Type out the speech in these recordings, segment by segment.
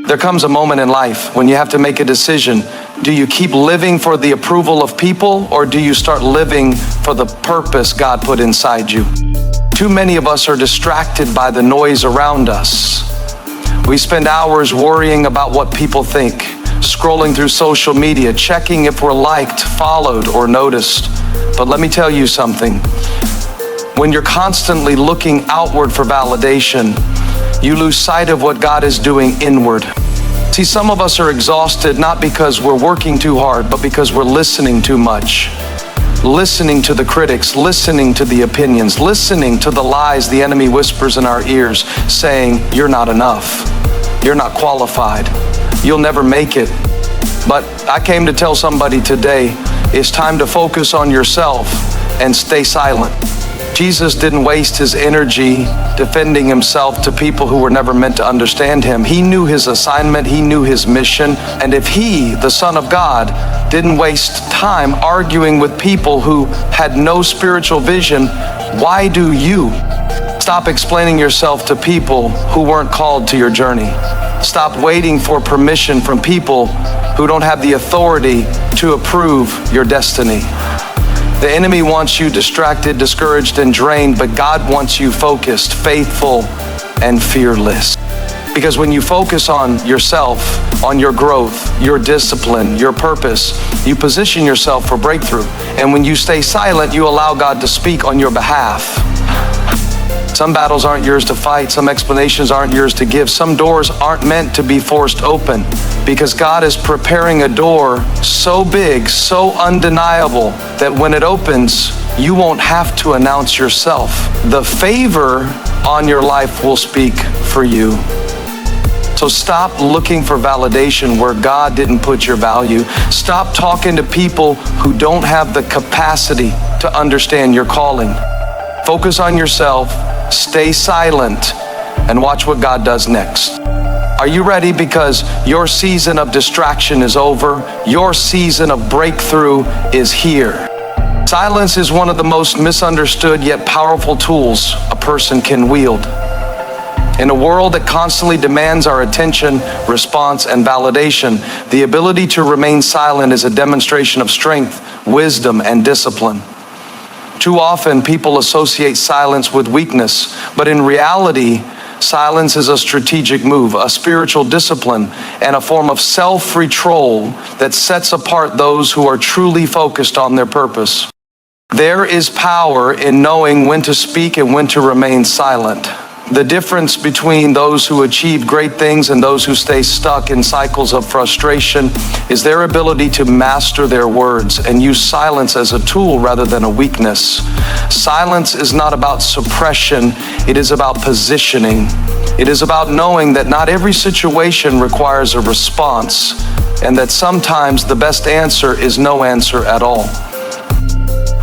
There comes a moment in life when you have to make a decision. Do you keep living for the approval of people, or do you start living for the purpose God put inside you? Too many of us are distracted by the noise around us. We spend hours worrying about what people think, scrolling through social media, checking if we're liked, followed, or noticed. But let me tell you something. When you're constantly looking outward for validation, you lose sight of what God is doing inward. See, some of us are exhausted not because we're working too hard, but because we're listening too much. Listening to the critics, listening to the opinions, listening to the lies the enemy whispers in our ears, saying, you're not enough, you're not qualified, you'll never make it. But I came to tell somebody today, it's time to focus on yourself and stay silent. Jesus didn't waste his energy defending himself to people who were never meant to understand him. He knew his assignment, he knew his mission, and if he, the Son of God, didn't waste time arguing with people who had no spiritual vision, why do you? Stop explaining yourself to people who weren't called to your journey. Stop waiting for permission from people who don't have the authority to approve your destiny. The enemy wants you distracted, discouraged, and drained, but God wants you focused, faithful, and fearless. Because when you focus on yourself, on your growth, your discipline, your purpose, you position yourself for breakthrough. And when you stay silent, you allow God to speak on your behalf. Some battles aren't yours to fight. Some explanations aren't yours to give. Some doors aren't meant to be forced open, because God is preparing a door so big, so undeniable, that when it opens, you won't have to announce yourself. The favor on your life will speak for you. So stop looking for validation where God didn't put your value. Stop talking to people who don't have the capacity to understand your calling. Focus on yourself, stay silent, and watch what God does next. Are you ready? Because your season of distraction is over. Your season of breakthrough is here. Silence is one of the most misunderstood yet powerful tools a person can wield. In a world that constantly demands our attention, response, and validation, the ability to remain silent is a demonstration of strength, wisdom, and discipline. Too often, people associate silence with weakness, but in reality, silence is a strategic move, a spiritual discipline, and a form of self-control that sets apart those who are truly focused on their purpose. There is power in knowing when to speak and when to remain silent. The difference between those who achieve great things and those who stay stuck in cycles of frustration is their ability to master their words and use silence as a tool rather than a weakness. Silence is not about suppression, it is about positioning. It is about knowing that not every situation requires a response, and that sometimes the best answer is no answer at all.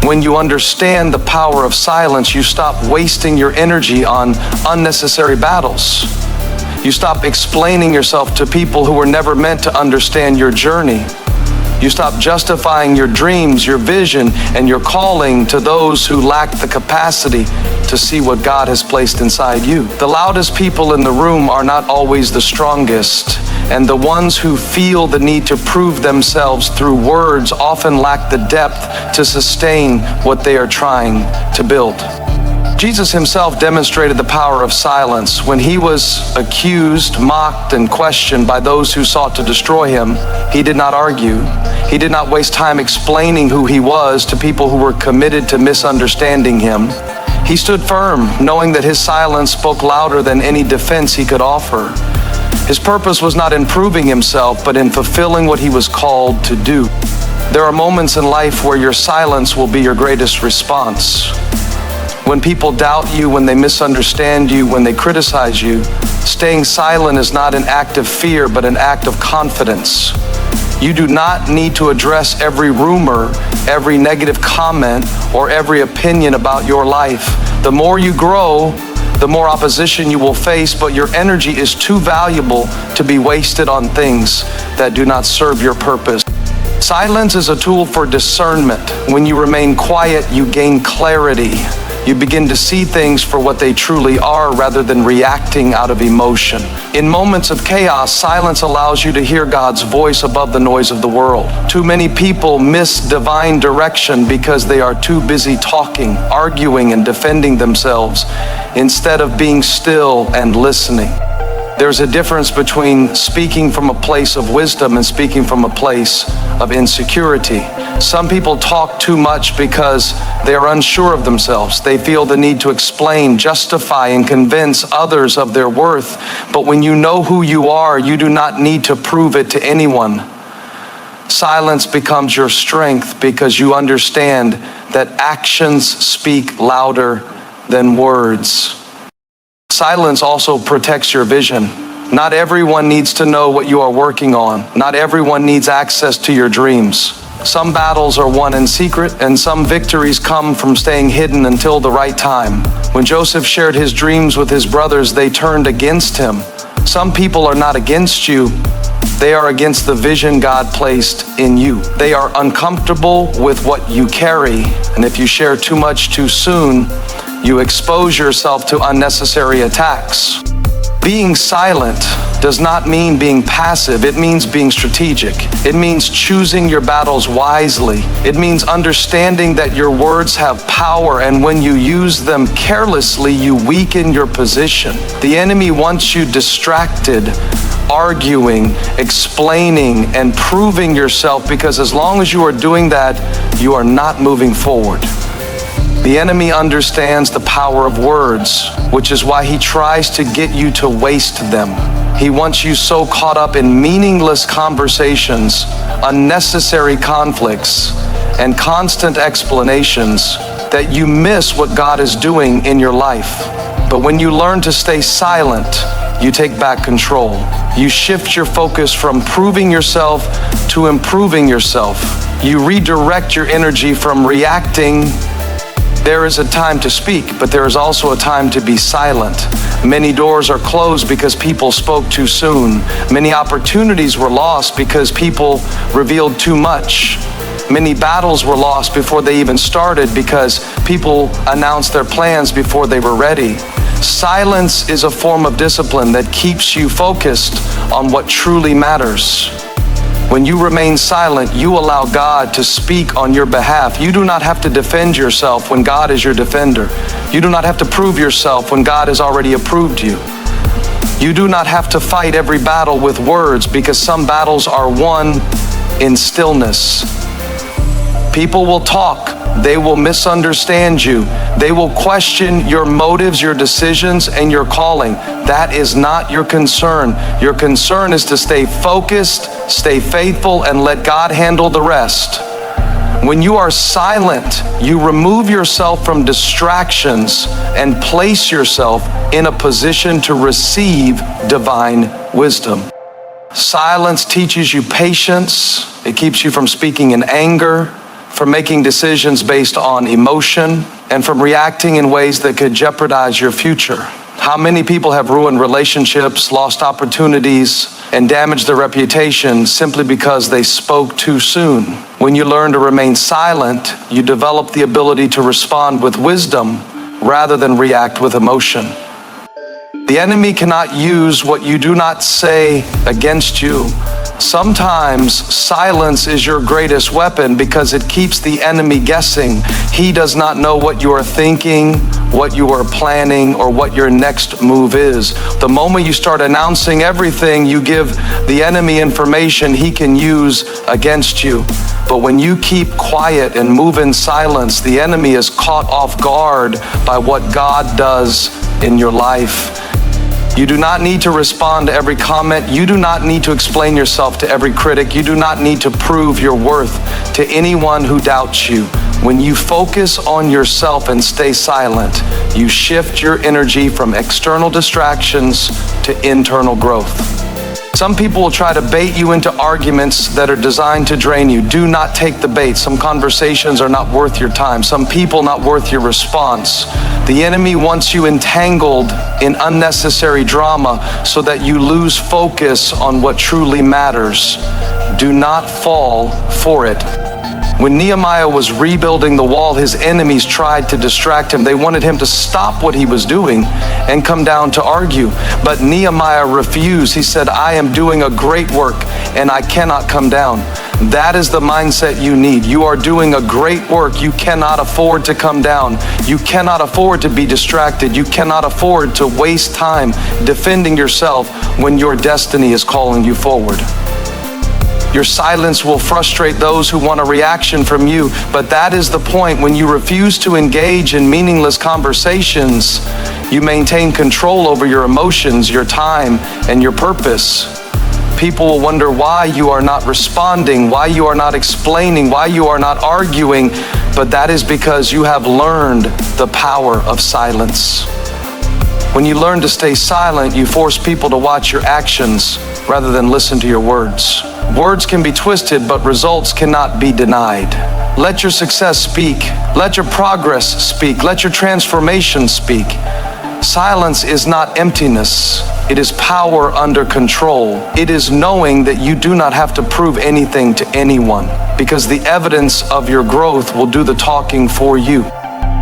When you understand the power of silence, you stop wasting your energy on unnecessary battles. You stop explaining yourself to people who were never meant to understand your journey. You stop justifying your dreams, your vision, and your calling to those who lack the capacity to see what God has placed inside you. The loudest people in the room are not always the strongest, and the ones who feel the need to prove themselves through words often lack the depth to sustain what they are trying to build. Jesus himself demonstrated the power of silence. When he was accused, mocked, and questioned by those who sought to destroy him, he did not argue. He did not waste time explaining who he was to people who were committed to misunderstanding him. He stood firm, knowing that his silence spoke louder than any defense he could offer. His purpose was not in proving himself, but in fulfilling what he was called to do. There are moments in life where your silence will be your greatest response. When people doubt you, when they misunderstand you, when they criticize you, staying silent is not an act of fear, but an act of confidence. You do not need to address every rumor, every negative comment, or every opinion about your life. The more you grow, the more opposition you will face, but your energy is too valuable to be wasted on things that do not serve your purpose. Silence is a tool for discernment. When you remain quiet, you gain clarity. You begin to see things for what they truly are rather than reacting out of emotion. In moments of chaos, silence allows you to hear God's voice above the noise of the world. Too many people miss divine direction because they are too busy talking, arguing, and defending themselves instead of being still and listening. There's a difference between speaking from a place of wisdom and speaking from a place of insecurity. Some people talk too much because they are unsure of themselves. They feel the need to explain, justify, and convince others of their worth. But when you know who you are, you do not need to prove it to anyone. Silence becomes your strength because you understand that actions speak louder than words. Silence also protects your vision. Not everyone needs to know what you are working on. Not everyone needs access to your dreams. Some battles are won in secret, and some victories come from staying hidden until the right time. When Joseph shared his dreams with his brothers, they turned against him. Some people are not against you. They are against the vision God placed in you. They are uncomfortable with what you carry, and if you share too much too soon, you expose yourself to unnecessary attacks. Being silent does not mean being passive. It means being strategic. It means choosing your battles wisely. It means understanding that your words have power, and when you use them carelessly, you weaken your position. The enemy wants you distracted, arguing, explaining, and proving yourself, because as long as you are doing that, you are not moving forward. The enemy understands the power of words, which is why he tries to get you to waste them. He wants you so caught up in meaningless conversations, unnecessary conflicts, and constant explanations that you miss what God is doing in your life. But when you learn to stay silent, you take back control. You shift your focus from proving yourself to improving yourself. You redirect your energy from reacting. There is a time to speak, but there is also a time to be silent. Many doors are closed because people spoke too soon. Many opportunities were lost because people revealed too much. Many battles were lost before they even started because people announced their plans before they were ready. Silence is a form of discipline that keeps you focused on what truly matters. When you remain silent, you allow God to speak on your behalf. You do not have to defend yourself when God is your defender. You do not have to prove yourself when God has already approved you. You do not have to fight every battle with words, because some battles are won in stillness. People will talk. They will misunderstand you. They will question your motives, your decisions, and your calling. That is not your concern. Your concern is to stay focused, stay faithful, and let God handle the rest. When you are silent, you remove yourself from distractions and place yourself in a position to receive divine wisdom. Silence teaches you patience. It keeps you from speaking in anger, from making decisions based on emotion, and from reacting in ways that could jeopardize your future. How many people have ruined relationships, lost opportunities, and damaged their reputation simply because they spoke too soon? When you learn to remain silent, you develop the ability to respond with wisdom rather than react with emotion. The enemy cannot use what you do not say against you. Sometimes silence is your greatest weapon because it keeps the enemy guessing. He does not know what you are thinking, what you are planning, or what your next move is. The moment you start announcing everything, you give the enemy information he can use against you. But when you keep quiet and move in silence, the enemy is caught off guard by what God does in your life. You do not need to respond to every comment. You do not need to explain yourself to every critic. You do not need to prove your worth to anyone who doubts you. When you focus on yourself and stay silent, you shift your energy from external distractions to internal growth. Some people will try to bait you into arguments that are designed to drain you. Do not take the bait. Some conversations are not worth your time. Some people not worth your response. The enemy wants you entangled in unnecessary drama so that you lose focus on what truly matters. Do not fall for it. When Nehemiah was rebuilding the wall, his enemies tried to distract him. They wanted him to stop what he was doing and come down to argue. But Nehemiah refused. He said, I am doing a great work and I cannot come down. That is the mindset you need. You are doing a great work. You cannot afford to come down. You cannot afford to be distracted. You cannot afford to waste time defending yourself when your destiny is calling you forward. Your silence will frustrate those who want a reaction from you, but that is the point. When you refuse to engage in meaningless conversations, you maintain control over your emotions, your time, and your purpose. People will wonder why you are not responding, why you are not explaining, why you are not arguing, but that is because you have learned the power of silence. When you learn to stay silent, you force people to watch your actions rather than listen to your words. Words can be twisted, but results cannot be denied. Let your success speak. Let your progress speak. Let your transformation speak. Silence is not emptiness. It is power under control. It is knowing that you do not have to prove anything to anyone, because the evidence of your growth will do the talking for you.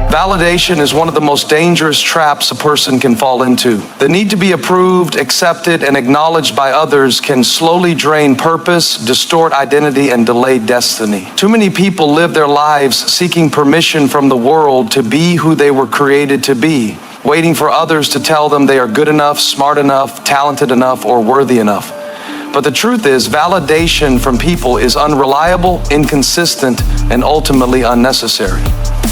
Validation is one of the most dangerous traps a person can fall into. The need to be approved, accepted, and acknowledged by others can slowly drain purpose, distort identity, and delay destiny. Too many people live their lives seeking permission from the world to be who they were created to be, waiting for others to tell them they are good enough, smart enough, talented enough, or worthy enough. But the truth is, validation from people is unreliable, inconsistent, and ultimately unnecessary.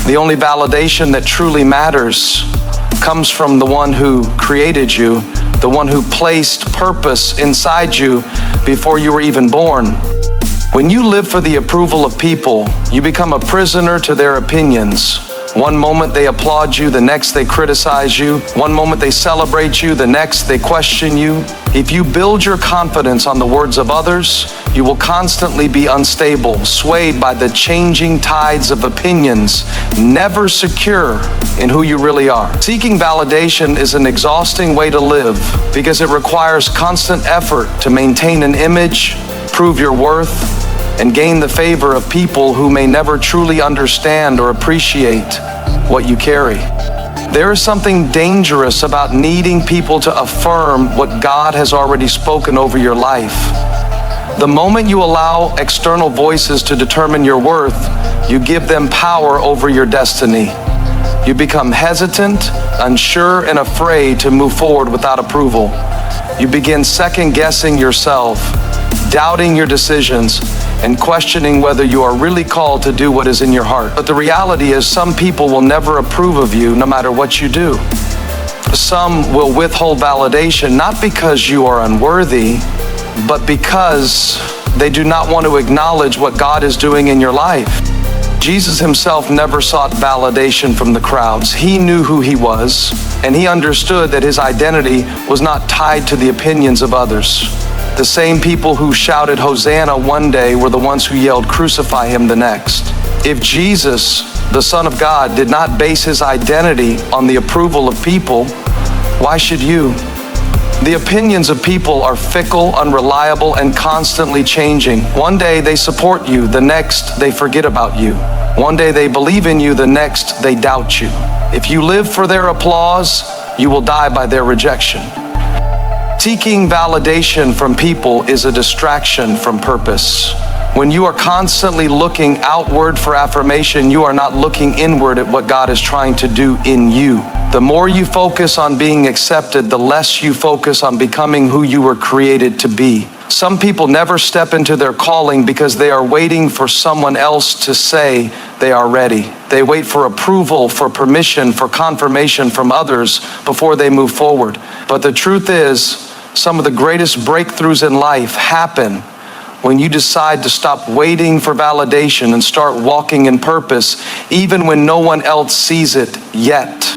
The only validation that truly matters comes from the one who created you, the one who placed purpose inside you before you were even born. When you live for the approval of people, you become a prisoner to their opinions. One moment they applaud you, the next they criticize you. One moment they celebrate you, the next they question you. If you build your confidence on the words of others, you will constantly be unstable, swayed by the changing tides of opinions, never secure in who you really are. Seeking validation is an exhausting way to live because it requires constant effort to maintain an image, prove your worth, and gain the favor of people who may never truly understand or appreciate what you carry. There is something dangerous about needing people to affirm what God has already spoken over your life. The moment you allow external voices to determine your worth, you give them power over your destiny. You become hesitant, unsure, and afraid to move forward without approval. You begin second-guessing yourself, doubting your decisions, and questioning whether you are really called to do what is in your heart. But the reality is, some people will never approve of you no matter what you do. Some will withhold validation not because you are unworthy, but because they do not want to acknowledge what God is doing in your life. Jesus himself never sought validation from the crowds. He knew who he was, and he understood that his identity was not tied to the opinions of others. The same people who shouted Hosanna one day were the ones who yelled crucify him the next. If Jesus, the Son of God, did not base his identity on the approval of people, why should you? The opinions of people are fickle, unreliable, and constantly changing. One day they support you, the next they forget about you. One day they believe in you, the next they doubt you. If you live for their applause, you will die by their rejection. Seeking validation from people is a distraction from purpose. When you are constantly looking outward for affirmation, you are not looking inward at what God is trying to do in you. The more you focus on being accepted, the less you focus on becoming who you were created to be. Some people never step into their calling because they are waiting for someone else to say they are ready. They wait for approval, for permission, for confirmation from others before they move forward. But the truth is, some of the greatest breakthroughs in life happen when you decide to stop waiting for validation and start walking in purpose, even when no one else sees it yet.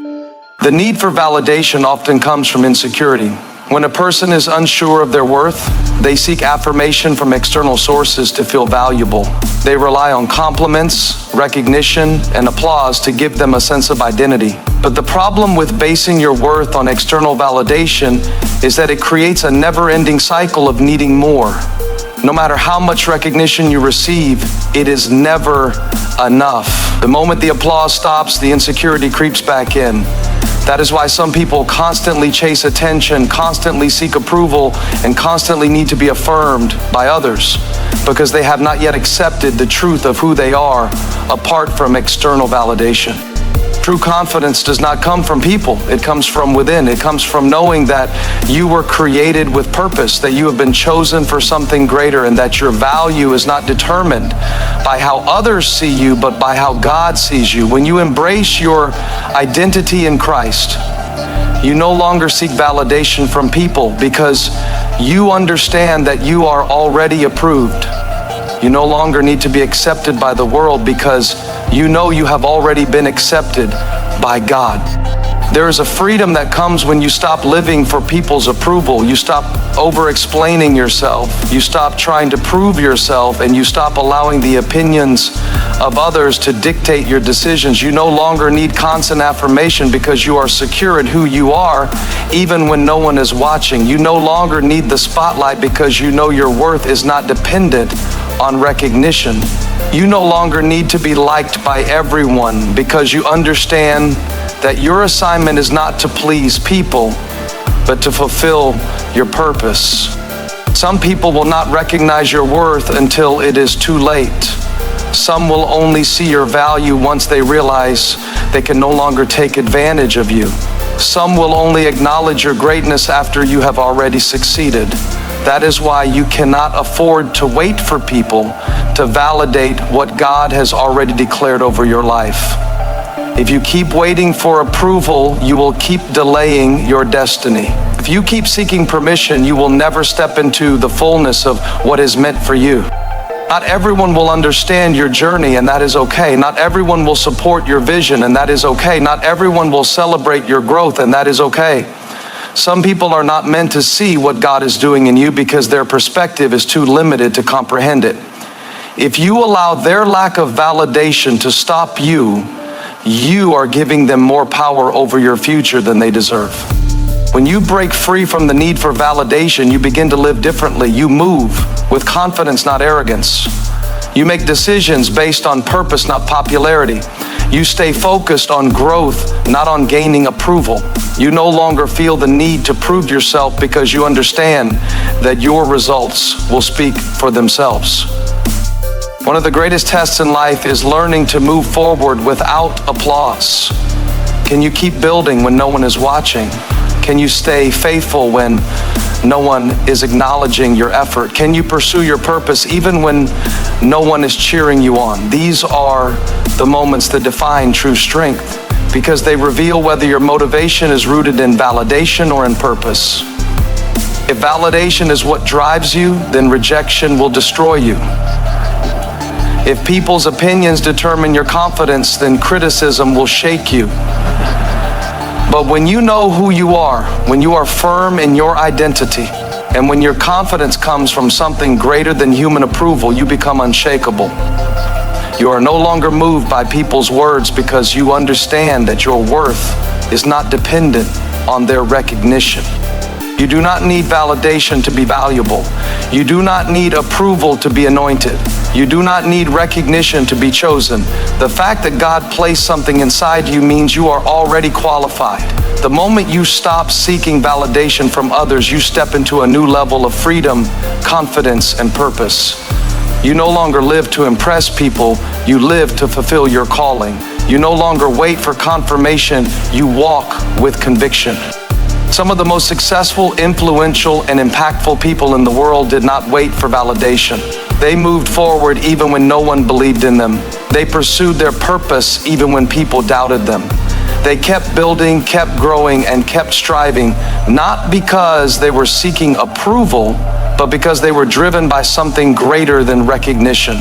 The need for validation often comes from insecurity. When a person is unsure of their worth, they seek affirmation from external sources to feel valuable. They rely on compliments, recognition, and applause to give them a sense of identity. But the problem with basing your worth on external validation is that it creates a never-ending cycle of needing more. No matter how much recognition you receive, it is never enough. The moment the applause stops, the insecurity creeps back in. That is why some people constantly chase attention, constantly seek approval, and constantly need to be affirmed by others, because they have not yet accepted the truth of who they are apart from external validation. True confidence does not come from people. It comes from within. It comes from knowing that you were created with purpose, that you have been chosen for something greater, and that your value is not determined by how others see you, but by how God sees you. When you embrace your identity in Christ, you no longer seek validation from people because you understand that you are already approved. You no longer need to be accepted by the world because you know you have already been accepted by God. There is a freedom that comes when you stop living for people's approval. You stop over-explaining yourself. You stop trying to prove yourself, and you stop allowing the opinions of others to dictate your decisions. You no longer need constant affirmation because you are secure in who you are, even when no one is watching. You no longer need the spotlight because you know your worth is not dependent on recognition. You no longer need to be liked by everyone because you understand that your assignment is not to please people, but to fulfill your purpose. Some people will not recognize your worth until it is too late. Some will only see your value once they realize they can no longer take advantage of you. Some will only acknowledge your greatness after you have already succeeded. That is why you cannot afford to wait for people to validate what God has already declared over your life. If you keep waiting for approval, you will keep delaying your destiny. If you keep seeking permission, you will never step into the fullness of what is meant for you. Not everyone will understand your journey, and that is okay. Not everyone will support your vision, and that is okay. Not everyone will celebrate your growth, and that is okay. Some people are not meant to see what God is doing in you because their perspective is too limited to comprehend it. If you allow their lack of validation to stop you, you are giving them more power over your future than they deserve. When you break free from the need for validation, you begin to live differently. You move with confidence, not arrogance. You make decisions based on purpose, not popularity. You stay focused on growth, not on gaining approval. You no longer feel the need to prove yourself because you understand that your results will speak for themselves. One of the greatest tests in life is learning to move forward without applause. Can you keep building when no one is watching? Can you stay faithful when no one is acknowledging your effort? Can you pursue your purpose even when no one is cheering you on? These are the moments that define true strength because they reveal whether your motivation is rooted in validation or in purpose. If validation is what drives you, then rejection will destroy you. If people's opinions determine your confidence, then criticism will shake you. But when you know who you are, when you are firm in your identity, and when your confidence comes from something greater than human approval, you become unshakable. You are no longer moved by people's words because you understand that your worth is not dependent on their recognition. You do not need validation to be valuable. You do not need approval to be anointed. You do not need recognition to be chosen. The fact that God placed something inside you means you are already qualified. The moment you stop seeking validation from others, you step into a new level of freedom, confidence, and purpose. You no longer live to impress people, you live to fulfill your calling. You no longer wait for confirmation, you walk with conviction. Some of the most successful, influential, and impactful people in the world did not wait for validation. They moved forward even when no one believed in them. They pursued their purpose even when people doubted them. They kept building, kept growing, and kept striving, not because they were seeking approval, but because they were driven by something greater than recognition.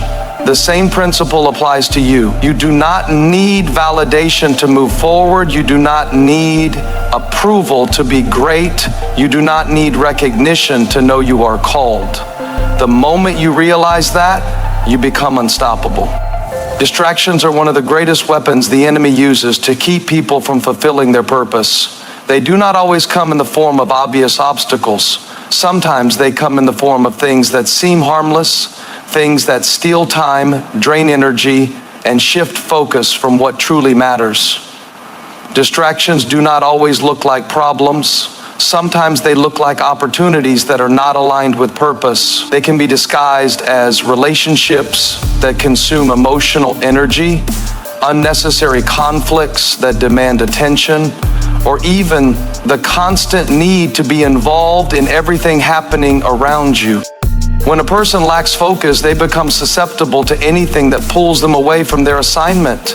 The same principle applies to you. You do not need validation to move forward. You do not need approval to be great. You do not need recognition to know you are called. The moment you realize that, you become unstoppable. Distractions are one of the greatest weapons the enemy uses to keep people from fulfilling their purpose. They do not always come in the form of obvious obstacles. Sometimes they come in the form of things that seem harmless, things that steal time, drain energy, and shift focus from what truly matters. Distractions do not always look like problems. Sometimes they look like opportunities that are not aligned with purpose. They can be disguised as relationships that consume emotional energy, unnecessary conflicts that demand attention, or even the constant need to be involved in everything happening around you. When a person lacks focus, they become susceptible to anything that pulls them away from their assignment.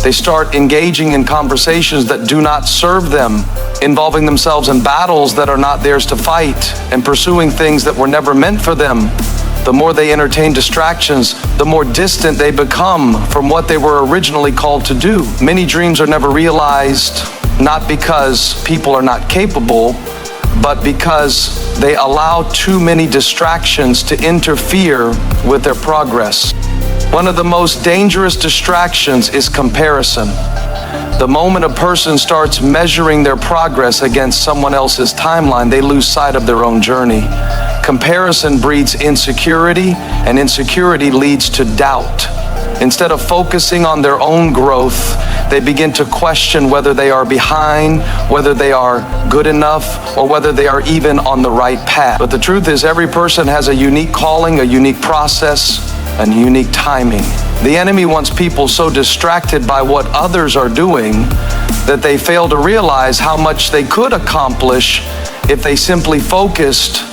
They start engaging in conversations that do not serve them, involving themselves in battles that are not theirs to fight, and pursuing things that were never meant for them. The more they entertain distractions, the more distant they become from what they were originally called to do. Many dreams are never realized, not because people are not capable, but because they allow too many distractions to interfere with their progress. One of the most dangerous distractions is comparison. The moment a person starts measuring their progress against someone else's timeline, they lose sight of their own journey. Comparison breeds insecurity, and insecurity leads to doubt. Instead of focusing on their own growth, they begin to question whether they are behind, whether they are good enough, or whether they are even on the right path. But the truth is, every person has a unique calling, a unique process, and unique timing. The enemy wants people so distracted by what others are doing that they fail to realize how much they could accomplish if they simply focused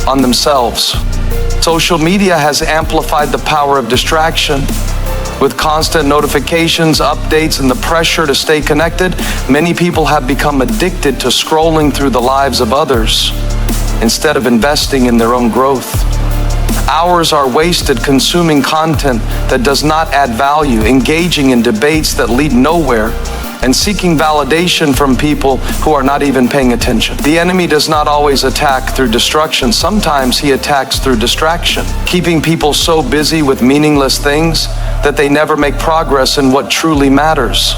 on themselves. Social media has amplified the power of distraction. With constant notifications, updates, and the pressure to stay connected, many people have become addicted to scrolling through the lives of others instead of investing in their own growth. Hours are wasted consuming content that does not add value, engaging in debates that lead nowhere, and seeking validation from people who are not even paying attention. The enemy does not always attack through destruction. Sometimes he attacks through distraction, keeping people so busy with meaningless things that they never make progress in what truly matters.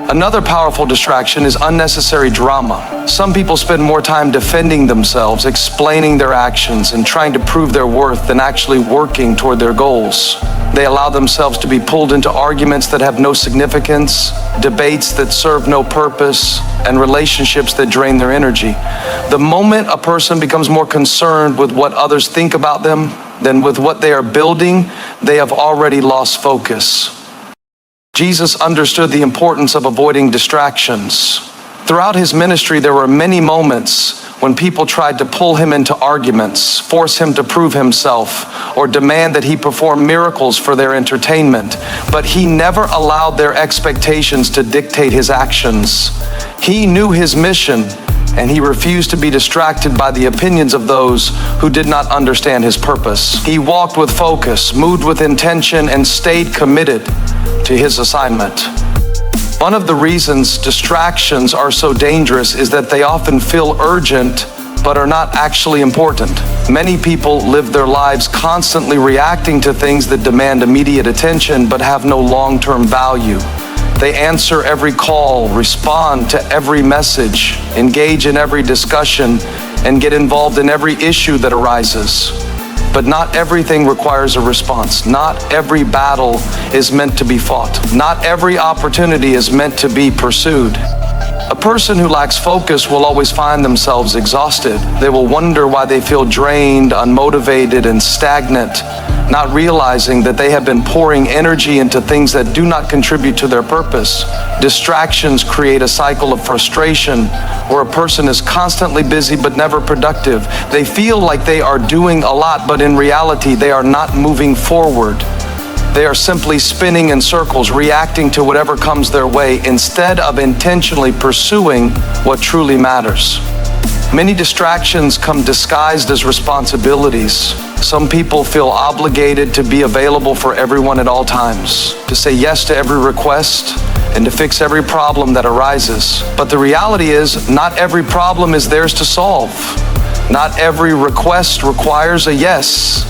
Another powerful distraction is unnecessary drama. Some people spend more time defending themselves, explaining their actions, and trying to prove their worth than actually working toward their goals. They allow themselves to be pulled into arguments that have no significance, debates that serve no purpose, and relationships that drain their energy. The moment a person becomes more concerned with what others think about them than with what they are building, they have already lost focus. Jesus understood the importance of avoiding distractions. Throughout his ministry, there were many moments when people tried to pull him into arguments, force him to prove himself, or demand that he perform miracles for their entertainment. But he never allowed their expectations to dictate his actions. He knew his mission, and he refused to be distracted by the opinions of those who did not understand his purpose. He walked with focus, moved with intention, and stayed committed to his assignment. One of the reasons distractions are so dangerous is that they often feel urgent but are not actually important. Many people live their lives constantly reacting to things that demand immediate attention but have no long-term value. They answer every call, respond to every message, engage in every discussion, and get involved in every issue that arises. But not everything requires a response. Not every battle is meant to be fought. Not every opportunity is meant to be pursued. A person who lacks focus will always find themselves exhausted. They will wonder why they feel drained, unmotivated, and stagnant, not realizing that they have been pouring energy into things that do not contribute to their purpose. Distractions create a cycle of frustration where a person is constantly busy but never productive. They feel like they are doing a lot, but in reality, they are not moving forward. They are simply spinning in circles, reacting to whatever comes their way instead of intentionally pursuing what truly matters. Many distractions come disguised as responsibilities. Some people feel obligated to be available for everyone at all times, to say yes to every request, and to fix every problem that arises. But the reality is, not every problem is theirs to solve. Not every request requires a yes.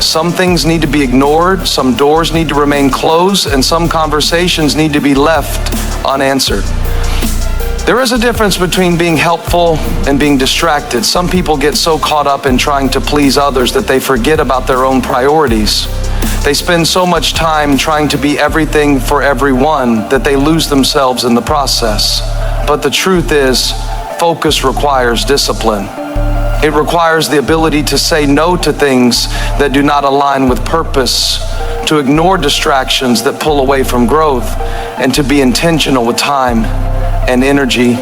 Some things need to be ignored, some doors need to remain closed, and some conversations need to be left unanswered. There is a difference between being helpful and being distracted. Some people get so caught up in trying to please others that they forget about their own priorities. They spend so much time trying to be everything for everyone that they lose themselves in the process. But the truth is, focus requires discipline. It requires the ability to say no to things that do not align with purpose, to ignore distractions that pull away from growth, and to be intentional with time and energy.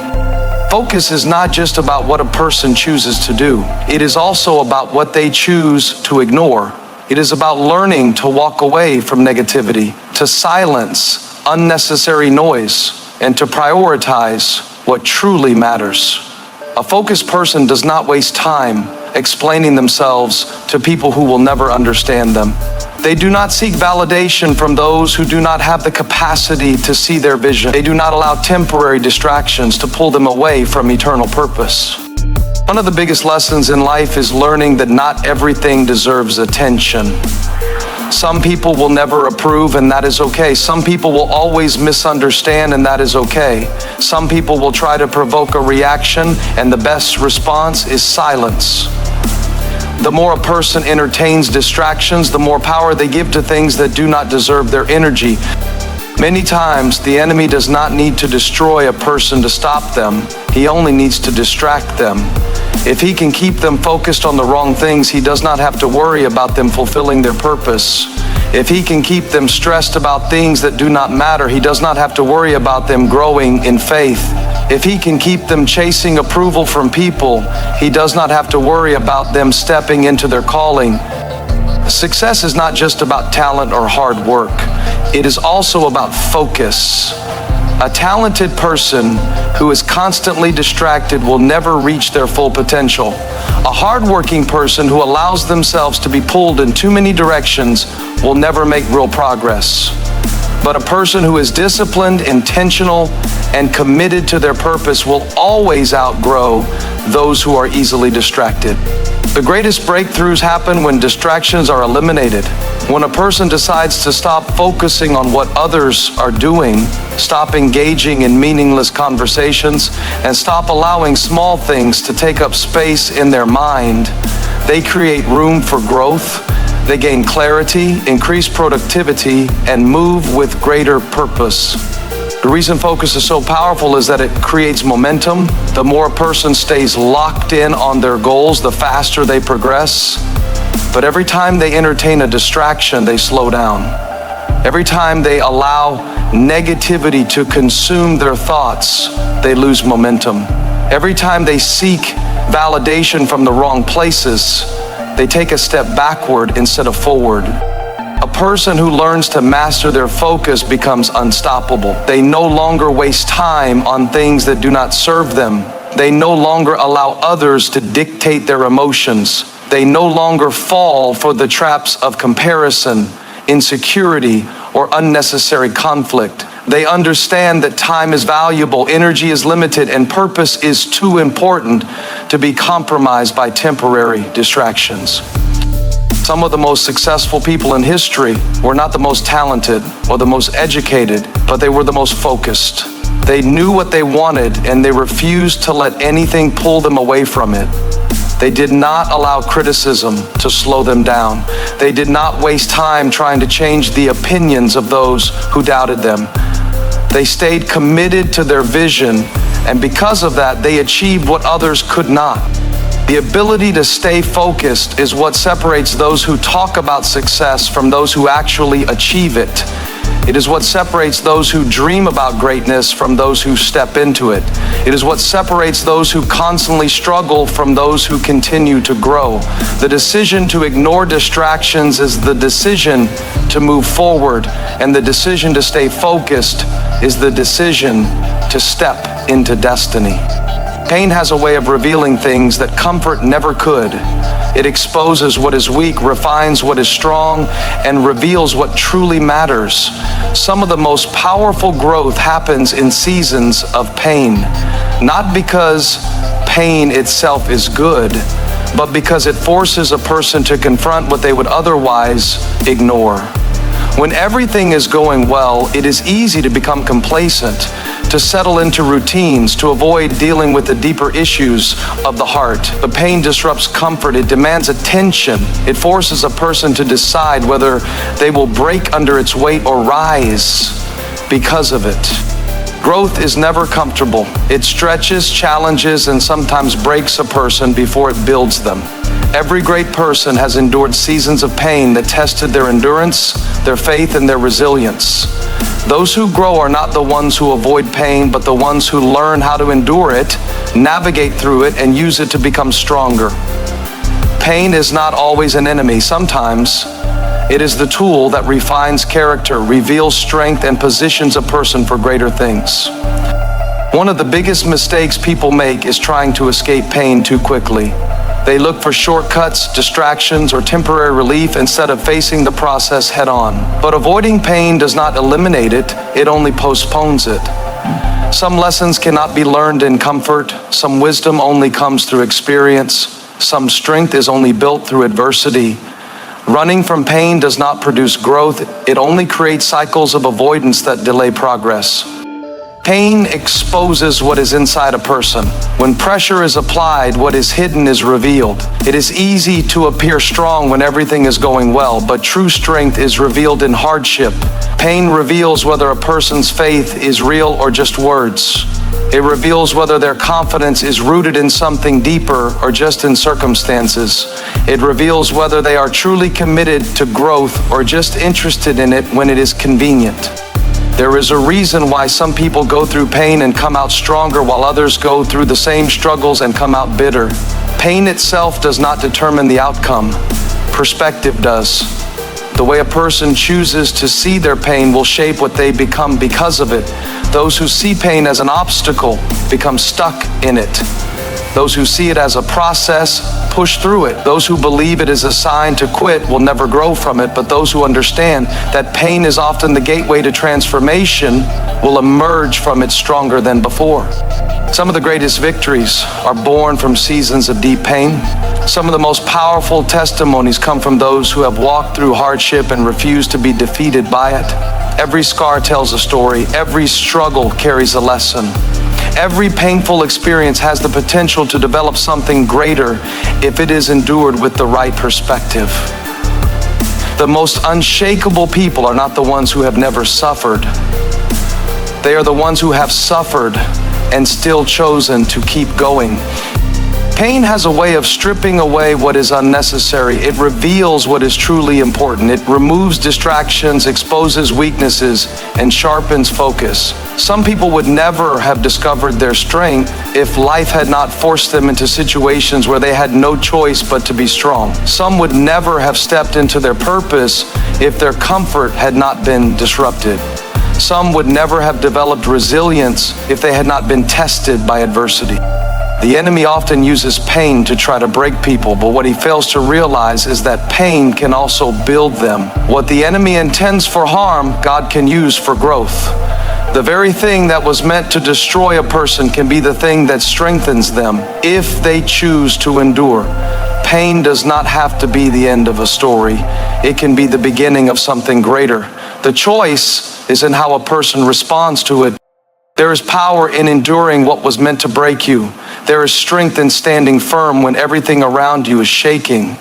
Focus is not just about what a person chooses to do. It is also about what they choose to ignore. It is about learning to walk away from negativity, to silence unnecessary noise, and to prioritize what truly matters. A focused person does not waste time explaining themselves to people who will never understand them. They do not seek validation from those who do not have the capacity to see their vision. They do not allow temporary distractions to pull them away from eternal purpose. One of the biggest lessons in life is learning that not everything deserves attention. Some people will never approve, and that is okay. Some people will always misunderstand, and that is okay. Some people will try to provoke a reaction, and the best response is silence. The more a person entertains distractions, the more power they give to things that do not deserve their energy. Many times, the enemy does not need to destroy a person to stop them. He only needs to distract them. If he can keep them focused on the wrong things, he does not have to worry about them fulfilling their purpose. If he can keep them stressed about things that do not matter, he does not have to worry about them growing in faith. If he can keep them chasing approval from people, he does not have to worry about them stepping into their calling. Success is not just about talent or hard work. It is also about focus. A talented person who is constantly distracted will never reach their full potential. A hardworking person who allows themselves to be pulled in too many directions will never make real progress. But a person who is disciplined, intentional, and committed to their purpose will always outgrow those who are easily distracted. The greatest breakthroughs happen when distractions are eliminated. When a person decides to stop focusing on what others are doing, stop engaging in meaningless conversations, and stop allowing small things to take up space in their mind, they create room for growth. They gain clarity, increase productivity, and move with greater purpose. The reason focus is so powerful is that it creates momentum. The more a person stays locked in on their goals, the faster they progress. But every time they entertain a distraction, they slow down. Every time they allow negativity to consume their thoughts, they lose momentum. Every time they seek validation from the wrong places, they take a step backward instead of forward. A person who learns to master their focus becomes unstoppable. They no longer waste time on things that do not serve them. They no longer allow others to dictate their emotions. They no longer fall for the traps of comparison, insecurity, or unnecessary conflict. They understand that time is valuable, energy is limited, and purpose is too important to be compromised by temporary distractions. Some of the most successful people in history were not the most talented or the most educated, but they were the most focused. They knew what they wanted, and they refused to let anything pull them away from it. They did not allow criticism to slow them down. They did not waste time trying to change the opinions of those who doubted them. They stayed committed to their vision, and because of that, they achieved what others could not. The ability to stay focused is what separates those who talk about success from those who actually achieve it. It is what separates those who dream about greatness from those who step into it. It is what separates those who constantly struggle from those who continue to grow. The decision to ignore distractions is the decision to move forward, and the decision to stay focused is the decision to step into destiny. Pain has a way of revealing things that comfort never could. It exposes what is weak, refines what is strong, and reveals what truly matters. Some of the most powerful growth happens in seasons of pain, not because pain itself is good, but because it forces a person to confront what they would otherwise ignore. When everything is going well, it is easy to become complacent. to settle into routines, to avoid dealing with the deeper issues of the heart. But pain disrupts comfort. It demands attention. It forces a person to decide whether they will break under its weight or rise because of it. Growth is never comfortable. It stretches, challenges, and sometimes breaks a person before it builds them. Every great person has endured seasons of pain that tested their endurance, their faith, and their resilience. Those who grow are not the ones who avoid pain, but the ones who learn how to endure it, navigate through it, and use it to become stronger. Pain is not always an enemy. Sometimes it is the tool that refines character, reveals strength, and positions a person for greater things. One of the biggest mistakes people make is trying to escape pain too quickly. They look for shortcuts, distractions, or temporary relief instead of facing the process head on. But avoiding pain does not eliminate it, it only postpones it. Some lessons cannot be learned in comfort. Some wisdom only comes through experience. Some strength is only built through adversity. Running from pain does not produce growth. It only creates cycles of avoidance that delay progress. Pain exposes what is inside a person. When pressure is applied, what is hidden is revealed. It is easy to appear strong when everything is going well, but true strength is revealed in hardship. Pain reveals whether a person's faith is real or just words. It reveals whether their confidence is rooted in something deeper or just in circumstances. It reveals whether they are truly committed to growth or just interested in it when it is convenient. There is a reason why some people go through pain and come out stronger, while others go through the same struggles and come out bitter. Pain itself does not determine the outcome. Perspective does. The way a person chooses to see their pain will shape what they become because of it. Those who see pain as an obstacle become stuck in it. Those who see it as a process push through it. Those who believe it is a sign to quit will never grow from it, but those who understand that pain is often the gateway to transformation will emerge from it stronger than before. Some of the greatest victories are born from seasons of deep pain. Some of the most powerful testimonies come from those who have walked through hardship and refused to be defeated by it. Every scar tells a story. Every struggle carries a lesson. Every painful experience has the potential to develop something greater if it is endured with the right perspective. The most unshakable people are not the ones who have never suffered. They are the ones who have suffered and still chosen to keep going. Pain has a way of stripping away what is unnecessary. It reveals what is truly important. It removes distractions, exposes weaknesses, and sharpens focus. Some people would never have discovered their strength if life had not forced them into situations where they had no choice but to be strong. Some would never have stepped into their purpose if their comfort had not been disrupted. Some would never have developed resilience if they had not been tested by adversity. The enemy often uses pain to try to break people, but what he fails to realize is that pain can also build them. What the enemy intends for harm, God can use for growth. The very thing that was meant to destroy a person can be the thing that strengthens them if they choose to endure. Pain does not have to be the end of a story. It can be the beginning of something greater. The choice is in how a person responds to it. There is power in enduring what was meant to break you. There is strength in standing firm when everything around you is shaking.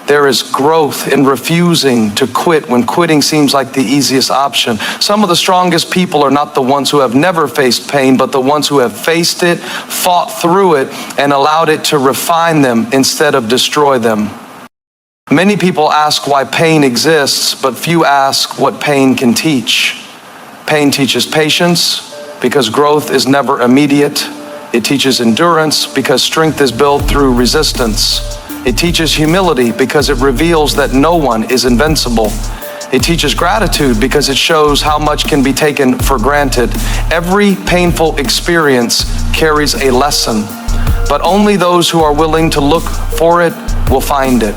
There is growth in refusing to quit when quitting seems like the easiest option. Some of the strongest people are not the ones who have never faced pain, but the ones who have faced it, fought through it, and allowed it to refine them instead of destroy them. Many people ask why pain exists, but few ask what pain can teach. Pain teaches patience, because growth is never immediate. It teaches endurance because strength is built through resistance. It teaches humility because it reveals that no one is invincible. It teaches gratitude because it shows how much can be taken for granted. Every painful experience carries a lesson, but only those who are willing to look for it will find it.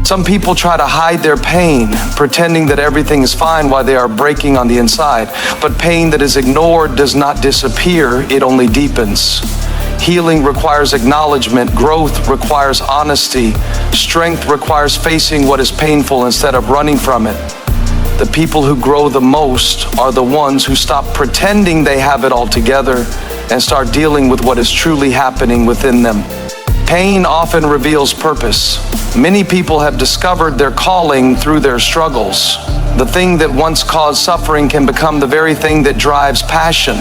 Some people try to hide their pain, pretending that everything is fine while they are breaking on the inside. But pain that is ignored does not disappear, it only deepens. Healing requires acknowledgement, growth requires honesty, strength requires facing what is painful instead of running from it. The people who grow the most are the ones who stop pretending they have it all together and start dealing with what is truly happening within them. Pain often reveals purpose. Many people have discovered their calling through their struggles. The thing that once caused suffering can become the very thing that drives passion.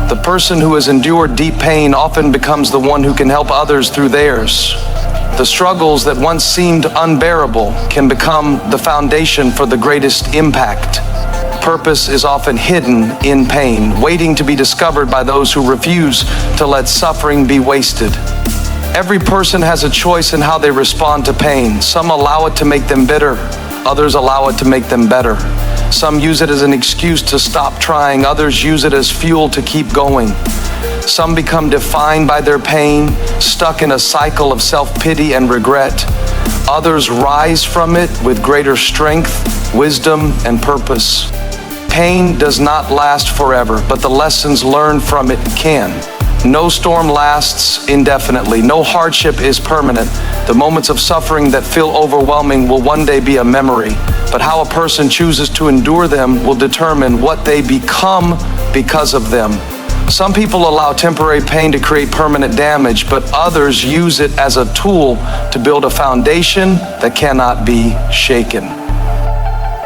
The person who has endured deep pain often becomes the one who can help others through theirs. The struggles that once seemed unbearable can become the foundation for the greatest impact. Purpose is often hidden in pain, waiting to be discovered by those who refuse to let suffering be wasted. Every person has a choice in how they respond to pain. Some allow it to make them bitter. Others allow it to make them better. Some use it as an excuse to stop trying. Others use it as fuel to keep going. Some become defined by their pain, stuck in a cycle of self-pity and regret. Others rise from it with greater strength, wisdom, and purpose. Pain does not last forever, but the lessons learned from it can. No storm lasts indefinitely. No hardship is permanent. The moments of suffering that feel overwhelming will one day be a memory, but how a person chooses to endure them will determine what they become because of them. Some people allow temporary pain to create permanent damage, but others use it as a tool to build a foundation that cannot be shaken.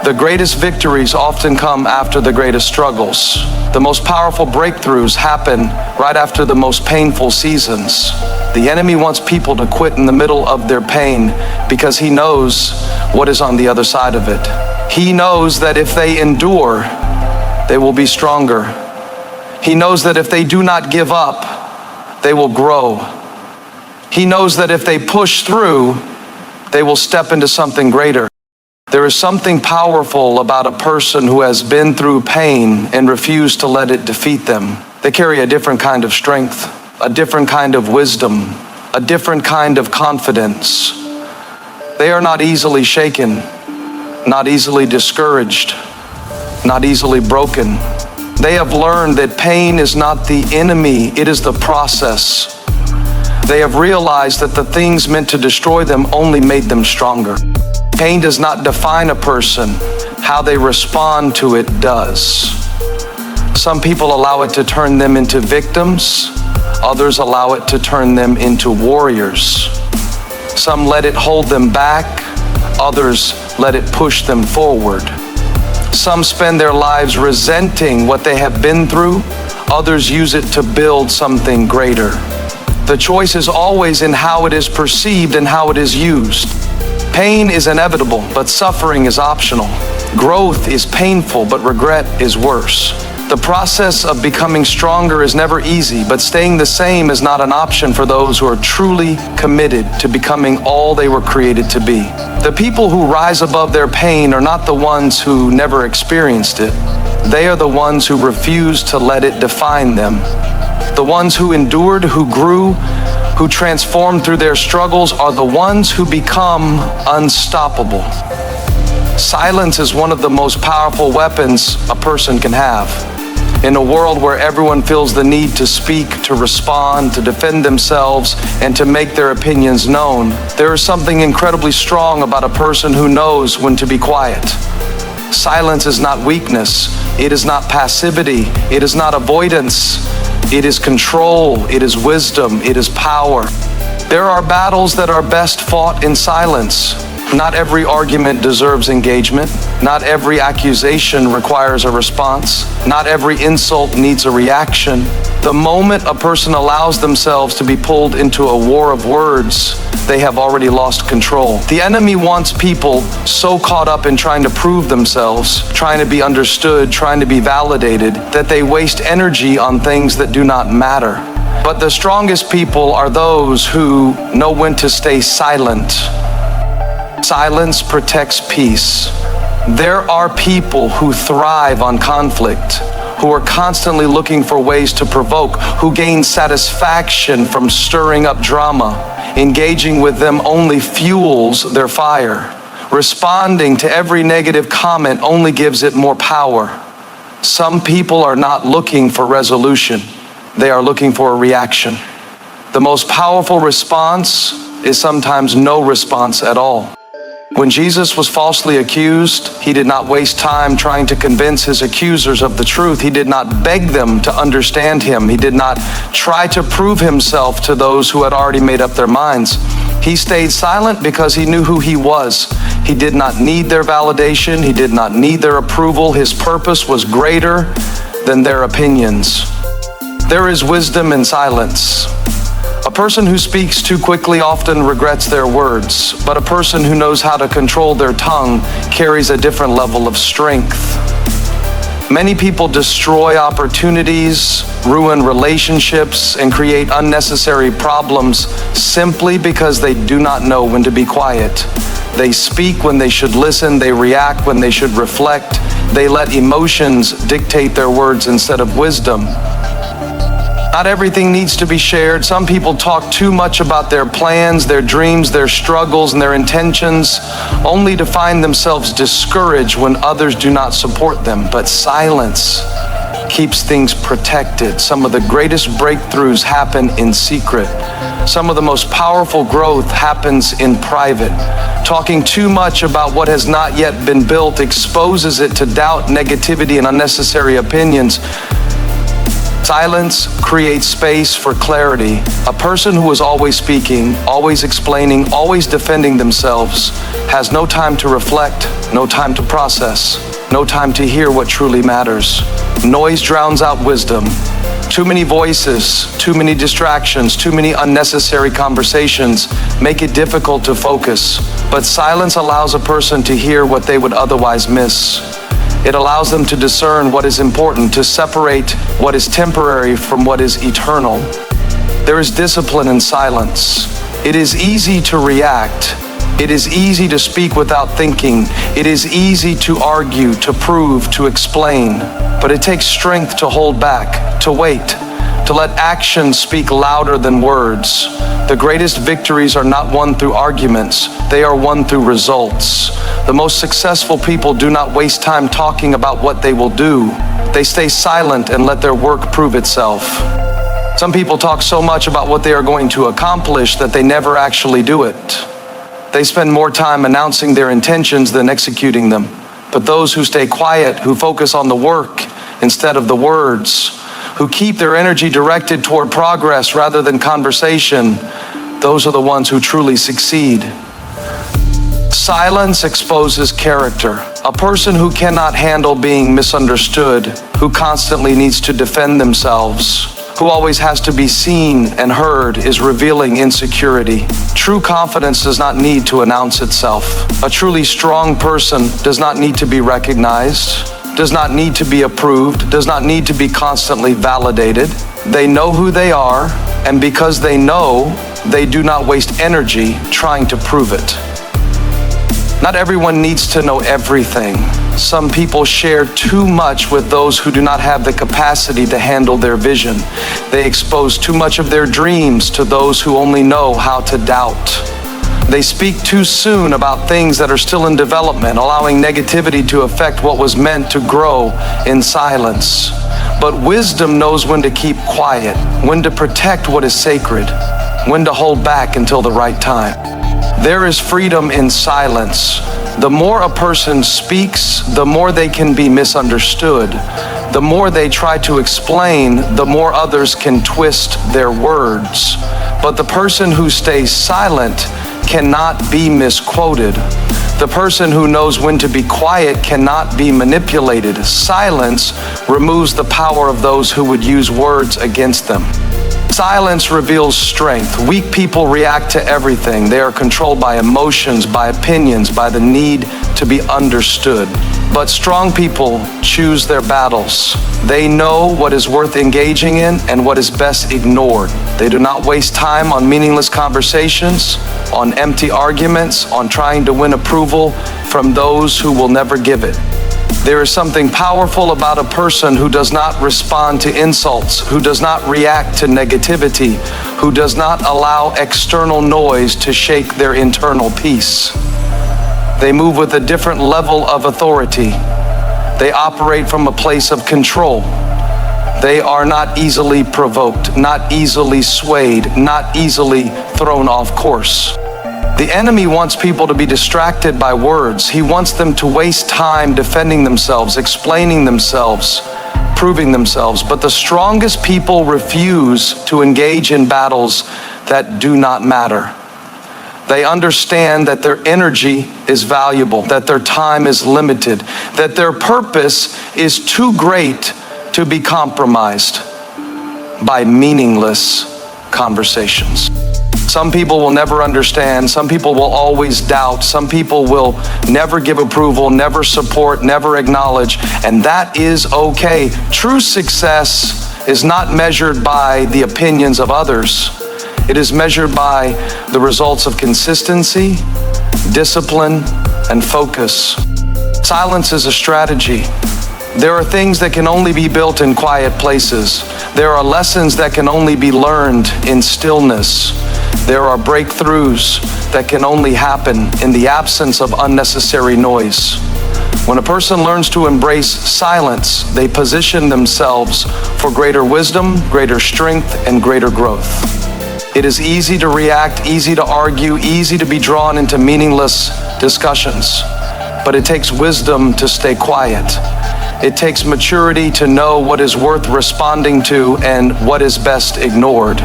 The greatest victories often come after the greatest struggles. The most powerful breakthroughs happen right after the most painful seasons. The enemy wants people to quit in the middle of their pain because he knows what is on the other side of it. He knows that if they endure, they will be stronger. He knows that if they do not give up, they will grow. He knows that if they push through, they will step into something greater. There is something powerful about a person who has been through pain and refused to let it defeat them. They carry a different kind of strength, a different kind of wisdom, a different kind of confidence. They are not easily shaken, not easily discouraged, not easily broken. They have learned that pain is not the enemy, it is the process. They have realized that the things meant to destroy them only made them stronger. Pain does not define a person. How they respond to it does. Some people allow it to turn them into victims. Others allow it to turn them into warriors. Some let it hold them back. Others let it push them forward. Some spend their lives resenting what they have been through. Others use it to build something greater. The choice is always in how it is perceived and how it is used. Pain is inevitable, but suffering is optional. Growth is painful, but regret is worse. The process of becoming stronger is never easy, but staying the same is not an option for those who are truly committed to becoming all they were created to be. The people who rise above their pain are not the ones who never experienced it. They are the ones who refuse to let it define them. The ones who endured, who grew, who transform through their struggles are the ones who become unstoppable. Silence is one of the most powerful weapons a person can have. In a world where everyone feels the need to speak, to respond, to defend themselves, and to make their opinions known, there is something incredibly strong about a person who knows when to be quiet. Silence is not weakness. It is not passivity. It is not avoidance. It is control, it is wisdom, it is power. There are battles that are best fought in silence. Not every argument deserves engagement. Not every accusation requires a response. Not every insult needs a reaction. The moment a person allows themselves to be pulled into a war of words, they have already lost control. The enemy wants people so caught up in trying to prove themselves, trying to be understood, trying to be validated, that they waste energy on things that do not matter. But the strongest people are those who know when to stay silent. Silence protects peace. There are people who thrive on conflict, who are constantly looking for ways to provoke, who gain satisfaction from stirring up drama. Engaging with them only fuels their fire. Responding to every negative comment only gives it more power. Some people are not looking for resolution. They are looking for a reaction. The most powerful response is sometimes no response at all. When Jesus was falsely accused, he did not waste time trying to convince his accusers of the truth. He did not beg them to understand him. He did not try to prove himself to those who had already made up their minds. He stayed silent because he knew who he was. He did not need their validation. He did not need their approval. His purpose was greater than their opinions. There is wisdom in silence. A person who speaks too quickly often regrets their words, but a person who knows how to control their tongue carries a different level of strength. Many people destroy opportunities, ruin relationships, and create unnecessary problems simply because they do not know when to be quiet. They speak when they should listen, they react when they should reflect, they let emotions dictate their words instead of wisdom. Not everything needs to be shared. Some people talk too much about their plans, their dreams, their struggles, and their intentions, only to find themselves discouraged when others do not support them. But silence keeps things protected. Some of the greatest breakthroughs happen in secret. Some of the most powerful growth happens in private. Talking too much about what has not yet been built exposes it to doubt, negativity, and unnecessary opinions. Silence creates space for clarity. A person who is always speaking, always explaining, always defending themselves has no time to reflect, no time to process, no time to hear what truly matters. Noise drowns out wisdom. Too many voices, too many distractions, too many unnecessary conversations make it difficult to focus. But silence allows a person to hear what they would otherwise miss. It allows them to discern what is important, to separate what is temporary from what is eternal. There is discipline in silence. It is easy to react. It is easy to speak without thinking. It is easy to argue, to prove, to explain. But it takes strength to hold back, to wait, to let actions speak louder than words. The greatest victories are not won through arguments, they are won through results. The most successful people do not waste time talking about what they will do. They stay silent and let their work prove itself. Some people talk so much about what they are going to accomplish that they never actually do it. They spend more time announcing their intentions than executing them. But those who stay quiet, who focus on the work instead of the words, who keep their energy directed toward progress rather than conversation, those are the ones who truly succeed. Silence exposes character. A person who cannot handle being misunderstood, who constantly needs to defend themselves, who always has to be seen and heard, is revealing insecurity. True confidence does not need to announce itself. A truly strong person does not need to be recognized, does not need to be approved, does not need to be constantly validated. They know who they are, and because they know, they do not waste energy trying to prove it. Not everyone needs to know everything. Some people share too much with those who do not have the capacity to handle their vision. They expose too much of their dreams to those who only know how to doubt. They speak too soon about things that are still in development, allowing negativity to affect what was meant to grow in silence. But wisdom knows when to keep quiet, when to protect what is sacred, when to hold back until the right time. There is freedom in silence. The more a person speaks, the more they can be misunderstood. The more they try to explain, the more others can twist their words. But the person who stays silent cannot be misquoted. The person who knows when to be quiet cannot be manipulated. Silence removes the power of those who would use words against them. Silence reveals strength. Weak people react to everything. They are controlled by emotions, by opinions, by the need to be understood. But strong people choose their battles. They know what is worth engaging in and what is best ignored. They do not waste time on meaningless conversations, on empty arguments, on trying to win approval from those who will never give it. There is something powerful about a person who does not respond to insults, who does not react to negativity, who does not allow external noise to shake their internal peace. They move with a different level of authority. They operate from a place of control. They are not easily provoked, not easily swayed, not easily thrown off course. The enemy wants people to be distracted by words. He wants them to waste time defending themselves, explaining themselves, proving themselves. But the strongest people refuse to engage in battles that do not matter. They understand that their energy is valuable, that their time is limited, that their purpose is too great to be compromised by meaningless conversations. Some people will never understand. Some people will always doubt. Some people will never give approval, never support, never acknowledge, and that is okay. True success is not measured by the opinions of others. It is measured by the results of consistency, discipline, and focus. Silence is a strategy. There are things that can only be built in quiet places. There are lessons that can only be learned in stillness. There are breakthroughs that can only happen in the absence of unnecessary noise. When a person learns to embrace silence, they position themselves for greater wisdom, greater strength, and greater growth. It is easy to react, easy to argue, easy to be drawn into meaningless discussions. But it takes wisdom to stay quiet. It takes maturity to know what is worth responding to and what is best ignored.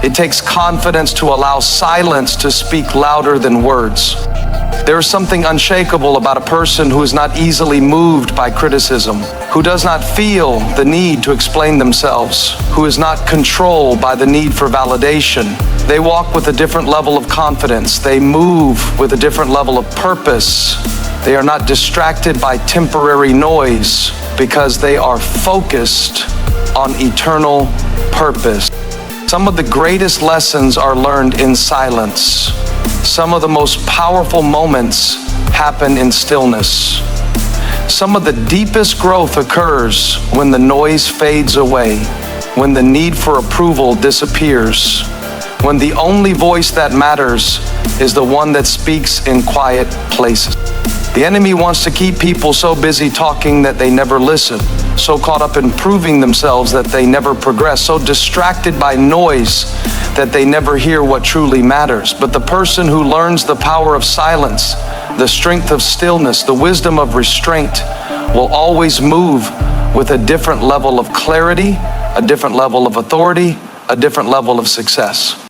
It takes confidence to allow silence to speak louder than words. There is something unshakable about a person who is not easily moved by criticism, who does not feel the need to explain themselves, who is not controlled by the need for validation. They walk with a different level of confidence. They move with a different level of purpose. They are not distracted by temporary noise because they are focused on eternal purpose. Some of the greatest lessons are learned in silence. Some of the most powerful moments happen in stillness. Some of the deepest growth occurs when the noise fades away, when the need for approval disappears, when the only voice that matters is the one that speaks in quiet places. The enemy wants to keep people so busy talking that they never listen, so caught up in proving themselves that they never progress, so distracted by noise that they never hear what truly matters. But the person who learns the power of silence, the strength of stillness, the wisdom of restraint, will always move with a different level of clarity, a different level of authority, a different level of success.